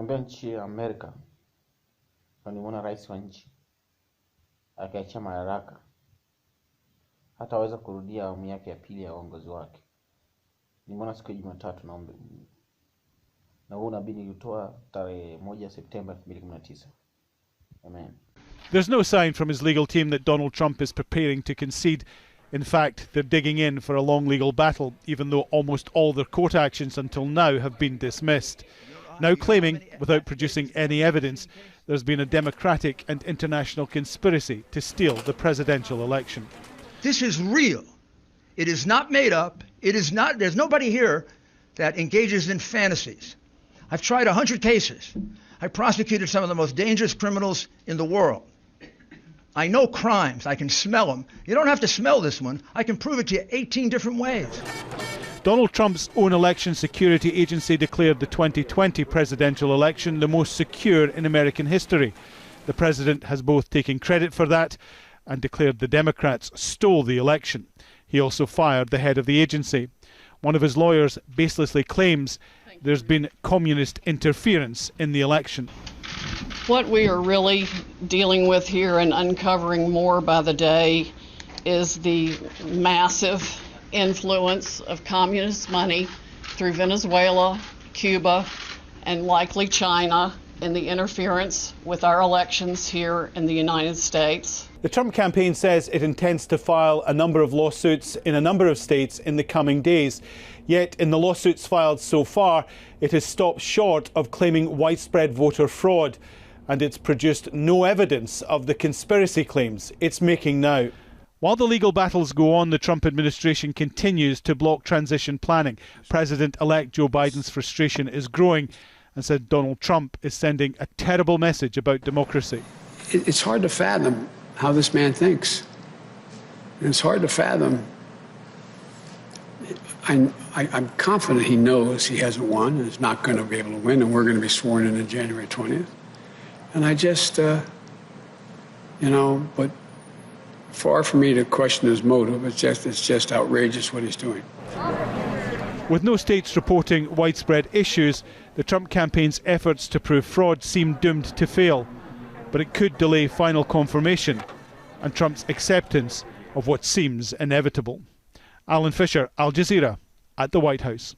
Nakwambia nchi ya Amerika, nimeona Rais wa nchi akiachia madaraka, hataweza kurudia awamu yake ya pili ya uongozi wake. Nimeona siku ya Jumatatu na huu unabii nilitoa tarehe 1 Septemba 2019. Amen. There's no sign from his legal team that Donald Trump is preparing to concede. In fact, they're digging in for a long legal battle, even though almost all their court actions until now have been dismissed. Now claiming, without producing any evidence, there's been a democratic and international conspiracy to steal the presidential election. This is real. It is not made up. It is not, there's nobody here that engages in fantasies. I've tried 100 cases. I prosecuted some of the most dangerous criminals in the world. I know crimes. I can smell them. You don't have to smell this one. I can prove it to you 18 different ways. Donald Trump's own election security agency declared the 2020 presidential election the most secure in American history. The president has both taken credit for that and declared the Democrats stole the election. He also fired the head of the agency. One of his lawyers baselessly claims there's been communist interference in the election. What we are really dealing with here and uncovering more by the day is the massive influence of communist money through Venezuela, Cuba, and likely China in the interference with our elections here in the United States. The Trump campaign says it intends to file a number of lawsuits in a number of states in the coming days. Yet in the lawsuits filed so far, it has stopped short of claiming widespread voter fraud, and it's produced no evidence of the conspiracy claims it's making now. While the legal battles go on, the Trump administration continues to block transition planning. President-elect Joe Biden's frustration is growing and said Donald Trump is sending a terrible message about democracy. It's hard to fathom how this man thinks. And it's hard to fathom. I'm confident he knows he hasn't won and is not going to be able to win, and we're going to be sworn in on January 20th. And I just, but far from me to question his motive. It's just outrageous what he's doing. With no states reporting widespread issues, the Trump campaign's efforts to prove fraud seem doomed to fail. But it could delay final confirmation and Trump's acceptance of what seems inevitable. Alan Fisher, Al Jazeera, at the White House.